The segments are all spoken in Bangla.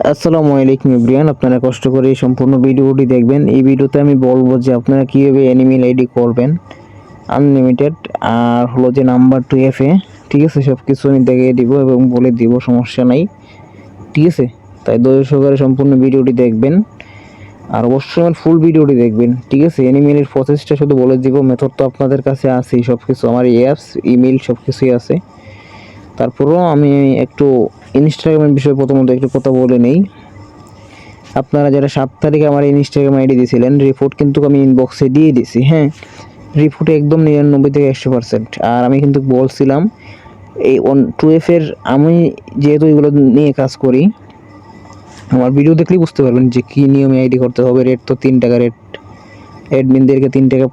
আসসালামু আলাইকুম এভরিওয়ান, আপনারা কষ্ট করে এই সম্পূর্ণ ভিডিওটি দেখবেন। এই ভিডিওতে আমি বলবো যে আপনারা কীভাবে অ্যানিমেল আইডি করবেন আনলিমিটেড, আর হলো যে নাম্বার 2FA। ঠিক আছে, সব কিছু আমি দেখিয়ে দিব এবং বলে দিব, সমস্যা নাই। ঠিক আছে, তাই ধৈর্য সহকারে সম্পূর্ণ ভিডিওটি দেখবেন আর অবশ্যই আমার ফুল ভিডিওটি দেখবেন। ঠিক আছে, অ্যানিমেলের প্রসেসটা শুধু বলে দিব, মেথড তো আপনাদের কাছে আছেই, সব কিছু আমার অ্যাপস ইমেল সব কিছুই আছে। তারপরেও আমি একটু ইনস্টাগ্রামের বিষয়ে প্রথমত একটু কথা বলে নেই। আপনারা যারা 7 তারিখে আমার ইনস্টাগ্রাম আইডি দিয়েছিলেন, রিপোর্ট কিন্তু আমি ইনবক্সে দিয়ে দিছি। হ্যাঁ, রিপোর্টে একদম 99 থেকে 100%। আর আমি কিন্তু বলছিলাম এই 2F আমি যেহেতু এগুলো নিয়ে কাজ করি, আমার ভিডিও দেখলেই বুঝতে পারবেন যে কী নিয়মে আইডি করতে হবে। রেট তো 3 টাকা রেট, অ্যাডমিনদেরকে 3 টাকা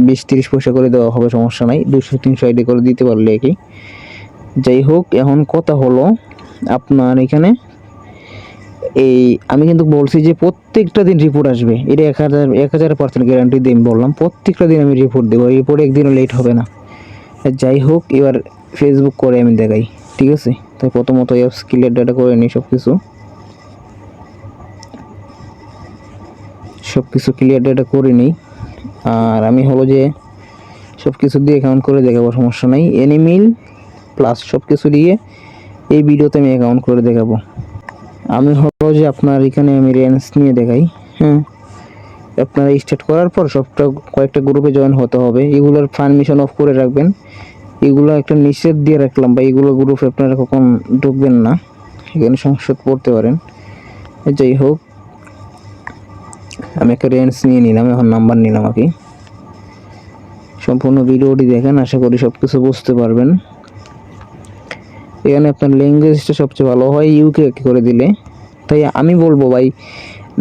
20-30 পয়সা করে দেওয়া হবে, সমস্যা নাই। 200-300 আইডি করে দিতে পারলে কি। যাই হোক, এখন কথা হলো আপনার এখানে এই আমি কিন্তু বলছি যে প্রত্যেকটা দিন রিপোর্ট আসবে, এটা 1000% গ্যারান্টি দিয়ে আমি বললাম। প্রত্যেকটা দিন আমি রিপোর্ট দেবো, রিপোর্ট একদিনও লেট হবে না। যাই হোক, এবার ফেসবুক করে আমি দেখাই। ঠিক আছে, তাই প্রথমত অ্যাপস ক্লিয়ার ডাটা করে নিই, সব কিছু ক্লিয়ার ডাটা করে নিই। আর আমি হলো যে সব কিছু দিয়ে অ্যাকাউন্ট করে দেখাবো, সমস্যা নাই। অ্যানিমেল প্লাস সব কিছু দিয়ে এই ভিডিওতে আমি অ্যাকাউন্ট করে দেখাবো। আমি হলো যে আপনার এখানে আমি রেঞ্জ নিয়ে দেখাই। হ্যাঁ, আপনারা স্টার্ট করার পর সবটা কয়েকটা গ্রুপে জয়েন হতে হবে। এগুলোর পারমিশন অফ করে রাখবেন, এগুলো একটা নিষেধ দিয়ে রাখলাম, বা এগুলো গ্রুপে আপনারা কখন ঢুকবেন না, এখানে সংশোধ পড়তে পারেন। যাই হোক, আমি একটা রেঞ্জ নিয়ে নিলাম, এখন নাম্বার নিলাম। আর কি সম্পূর্ণ ভিডিওটি দেখেন, আশা করি সব কিছু বুঝতে পারবেন। এখানে আপনার ল্যাঙ্গুয়েজটা সবচেয়ে ভালো হয় ইউকে করে দিলে। তাই আমি বলবো ভাই,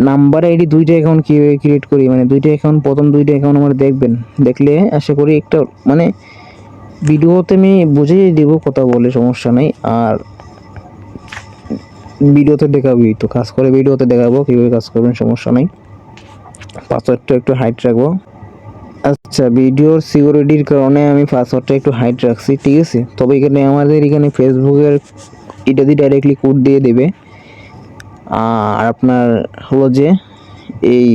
নাম্বার আইডি দুইটা অ্যাকাউন্ট কীভাবে ক্রিয়েট করি, মানে দুইটা অ্যাকাউন্ট, প্রথম দুইটা অ্যাকাউন্ট আমার দেখবেন, দেখলে আশা করি একটা মানে ভিডিওতে আমি বুঝিয়ে দেব কথা বলে, সমস্যা নেই। আর ভিডিওতে দেখাবি তো, কাজ করে ভিডিওতে দেখাবো কীভাবে কাজ করবেন, সমস্যা নেই। পাসওয়ার্ডটা একটু হাইট রাখবো। আচ্ছা, ভিডিওর সিকিউরিটির কারণে আমি পাসওয়ার্ডটা একটু হাইট রাখছি। ঠিক আছে, তবে এখানে আমাদের এখানে ফেসবুকের এটা দিয়ে ডাইরেক্টলি কোড দিয়ে দেবে। আর আপনার হলো যে এই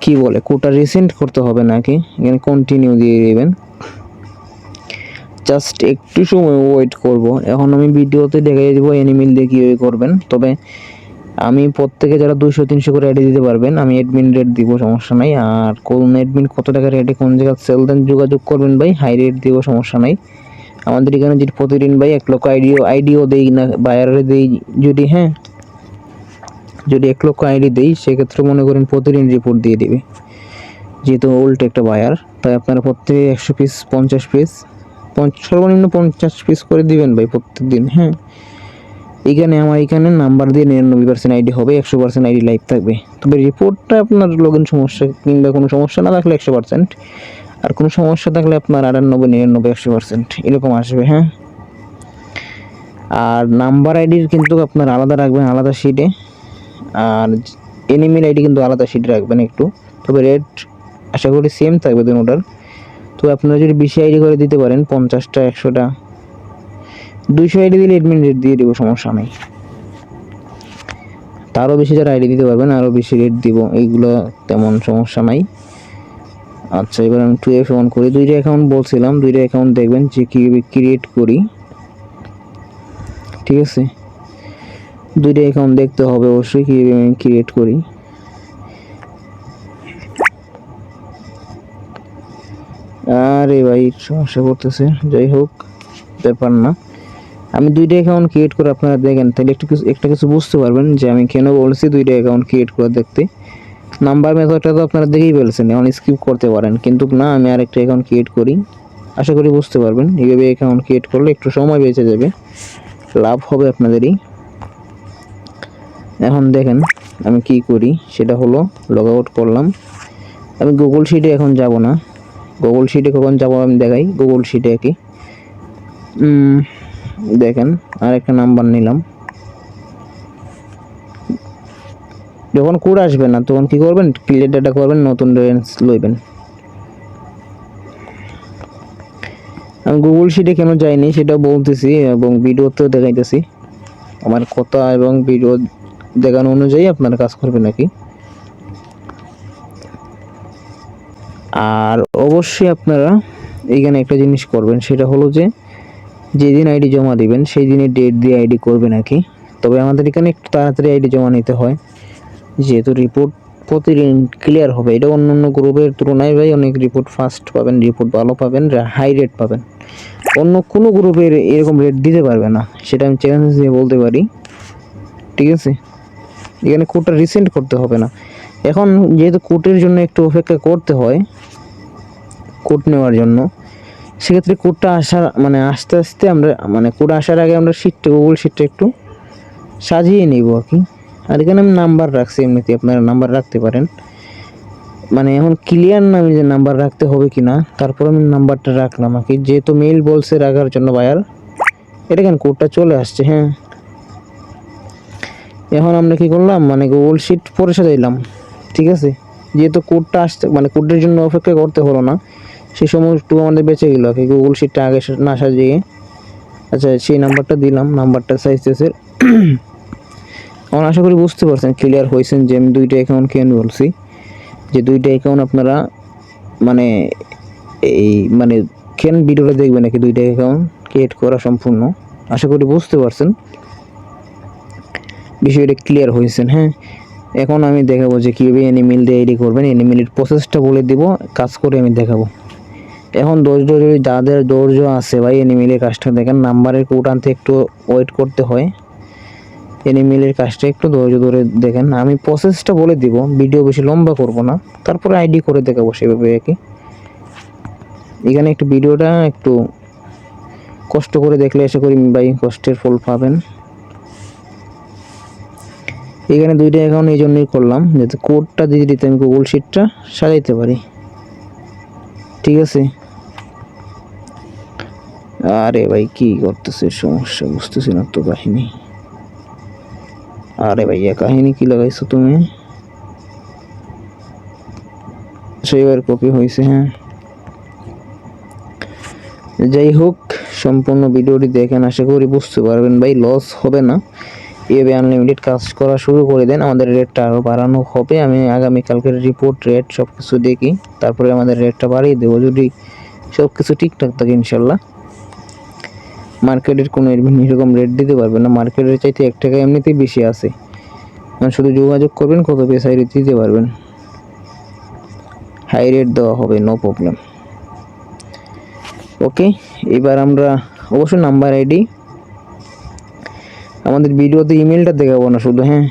কি বলে, কোডটা রিসেন্ট করতে হবে নাকি, এখানে কন্টিনিউ দিয়ে দেবেন। জাস্ট একটু সময় ওয়েট করব। এখন আমি ভিডিওতে দেখিয়ে দেবো অ্যানিমেল দিয়ে কীভাবে করবেন। তবে আমি প্রত্যেকে যারা 200-300 করে অ্যাডে দিতে পারবেন, আমি অ্যাডমিন রেট দিব, সমস্যা নাই। আর কোন অ্যাডমিন কত টাকা রেটে কোন জায়গায় সেল দেন যোগাযোগ করবেন ভাই, হাই রেট দিব, সমস্যা নাই। আমাদের এখানে যদি প্রতিদিন ভাই 1 লক্ষ আইডিও দেই না, বায়ারে দেই যদি, হ্যাঁ, যদি 1 লক্ষ আইডি দেই, সেক্ষেত্রে মনে করেন প্রতিদিন রিপোর্ট দিয়ে দিবে, যেহেতু ওল্ড একটা বায়ার। তাই আপনারা প্রত্যেকে 100 পিস 50 পিস সর্বনিম্ন 50 পিস করে দিবেন ভাই প্রত্যেক দিন। হ্যাঁ, এখানে আমার এখানে নাম্বার দিয়ে 99% আইডি হবে, 100% আইডি লাইভ থাকবে। তবে রিপোর্টটা আপনার লগইন সমস্যা কিংবা কোনো সমস্যা না থাকলে 100%, আর কোনো সমস্যা থাকলে আপনার 98-99-100% এরকম আসবে। হ্যাঁ, আর নাম্বার আইডির কিন্তু আপনার আলাদা রাখবেন, আলাদা শিটে। আর এনিমেল আইডি কিন্তু আলাদা শিটে রাখবেন একটু। তবে রেট আশা করি সেম থাকবে দুটোটার। তো আপনারা যদি বেশি আইডি করে দিতে পারেন, 50টা 100টা 200 আইডি দিলে অ্যাডমিন রেট দিয়ে দেবো, সমস্যা নেই। তারও বেশি যারা আইডি দিতে পারবেন আরও বেশি রেট দিব, এইগুলো তেমন সমস্যা নাই। আচ্ছা, এবার আমি 2F অন করি। দুইটা অ্যাকাউন্ট বলছিলাম, দুইটা অ্যাকাউন্ট দেখবেন যে কীভাবে ক্রিয়েট করি। ঠিক আছে, দুইটা অ্যাকাউন্ট দেখতে হবে অবশ্যই কীভাবে আমি ক্রিয়েট করি। আরে ভাই সমস্যা করতেছে, যাই হোক ব্যাপার না। আমি দুইটা অ্যাকাউন্ট ক্রিয়েট করে আপনারা দেখেন, তাহলে একটা কিছু বুঝতে পারবেন যে আমি কেন বলছি দুইটা অ্যাকাউন্ট ক্রিয়েট করে দেখতে। নাম্বার মেথডটা তো আপনারা দেখেই ফেলছেন, এখন স্কিপ করতে পারেন, কিন্তু না, আমি আরেকটা অ্যাকাউন্ট ক্রিয়েট করি, আশা করি বুঝতে পারবেন। এইভাবে অ্যাকাউন্ট ক্রিয়েট করলে একটু সময় বেঁচে যাবে, লাভ হবে আপনাদেরই। এখন দেখেন আমি কি করি, সেটা হলো লগ আউট করলাম। আমি গুগল শিটে এখন যাব না, গুগল শিটে কখন যাবো আমি দেখাই। গুগল শিটে কি দেখেন, আর একটা নাম্বার নিলাম। যখন কোড আসবে না তখন কি করবেন, ক্লিয়ার ডাটা করবেন, নতুন রেঞ্জ লইবেন। আমি গুগল শিটে কেন যাইনি সেটা বলতেছি এবং ভিডিওতেও দেখাইতেছি। আমার কথা এবং ভিডিও দেখানো অনুযায়ী আপনারা কাজ করবেন নাকি। আর অবশ্যই আপনারা এইখানে একটা জিনিস করবেন, সেটা হলো যে যেদিন আইডি জমা দিবেন সেই দিনের ডেট দিয়ে আইডি করবে নাকি। তবে আমাদের এখানে একটু তাড়াতাড়ি আইডি জমা নিতে হয়, যেহেতু রিপোর্ট প্রতিদিন ক্লিয়ার হবে। এটা অন্য অন্য গ্রুপের তুলনায় ভাই অনেক রিপোর্ট ফাস্ট পাবেন, রিপোর্ট ভালো পাবেন, হাই রেট পাবেন। অন্য কোনো গ্রুপের এরকম রেট দিতে পারবে না, সেটা আমি চ্যালেঞ্জ দিয়ে বলতে পারি। ঠিক আছে, এখানে কোডটা রিসেন্ট করতে হবে না। এখন যেহেতু কোডের জন্য একটু অপেক্ষা করতে হয়, কোড নেওয়ার জন্য, সেক্ষেত্রে কোডটা আসার মানে আস্তে আস্তে আমরা মানে কোড আসার আগে আমরা শিটটা গুগল শিটটা একটু সাজিয়ে নিব আর কি। আর এখানে আমি নাম্বার রাখছি, এমনিতে আপনারা নাম্বার রাখতে পারেন। মানে এখন ক্লিয়ার না আমি যে নাম্বার রাখতে হবে কি না, তারপর আমি নাম্বারটা রাখলাম আর কি, যেহেতু মেইল বলছে রাখার জন্য বায়ার। এটা কেন কোডটা চলে আসছে। হ্যাঁ, এখন আমরা কি করলাম, মানে গুগল শিট পরে সাজাইলাম। ঠিক আছে, যেহেতু কোডটা আসতে মানে কোডের জন্য অপেক্ষা করতে হলো না, সেই সময় একটু আমাদের বেঁচে গেল আর কি, গুগল শিটটা আগে না সাজিয়ে। আচ্ছা, সেই নাম্বারটা দিলাম, নাম্বারটা সাইজেসের। আমার আশা করি বুঝতে পারছেন, ক্লিয়ার হয়েছেন যে আমি দুইটা অ্যাকাউন্ট কেন বলছি, যে দুইটা অ্যাকাউন্ট আপনারা মানে এই মানে কেন ভিডিওটা দেখবেন নাকি দুইটা অ্যাকাউন্ট ক্রিয়েট করা সম্পূর্ণ। আশা করি বুঝতে পারছেন, বিষয়টা ক্লিয়ার হয়েছেন। হ্যাঁ, এখন আমি দেখাবো যে কীভাবে এনিমেল দিয়ে আইডি করবেন। এনিমেলের প্রসেসটা বলে দিব, কাজ করে আমি দেখাবো। এখন যাদের ধৈর্য আছে ভাই, এনিমেলের কাজটা দেখেন। নাম্বারের কোড আনতে একটু ওয়েট করতে হয়, এনিমেলের কাজটা একটু ধৈর্য ধরে দেখেন। আমি প্রসেসটা বলে দিব, ভিডিও বেশি লম্বা করব না, তারপরে আইডি করে দেখাবো সেভাবে আর কি। এখানে একটু ভিডিওটা একটু কষ্ট করে দেখলে আশা করি ভাই কষ্টের ফল পাবেন। এখানে দুইটা অ্যাকাউন্ট এই জন্যই করলাম, যাতে কোডটা দিয়ে দিতে আমি গুগল শিটটা সাজাইতে পারি। ঠিক আছে। আরে ভাই কি করতেছে, সমস্যা বুঝতেছি না তো কাহিনী। আরে ভাইয়া কাহিনী কি লাগাইছো তুমি? সেইবার কপি হয়েছে। হ্যাঁ, যাই হোক, সম্পূর্ণ ভিডিওটি দেখেন, আশা করি বুঝতে পারবেন ভাই, লস হবে না। এভাবে আনলিমিটেড কাজ করা শুরু করে দেন, আমাদের রেটটা আরও বাড়ানো হবে। আমি আগামীকালকের রিপোর্ট রেট সব কিছু দেখি, তারপরে আমাদের রেটটা বাড়িয়ে দেবো যদি সব কিছু ঠিকঠাক থাকে ইনশাল্লাহ। মার্কেটের কোনো এরকম রেট দিতে পারবে না, মার্কেটের চাইতে 1 টাকা এমনিতেই বেশি আছে। শুধু যোগাযোগ করবেন, কত পিস হাই রেট দিতে পারবেন, হাই রেট দেওয়া হবে, নো প্রবলেম। ওকে, এবার আমরা অবশ্যই নাম্বার আইডি, আমাদের ভিডিওতে ইমেলটা দেখাবো না শুধু। হ্যাঁ,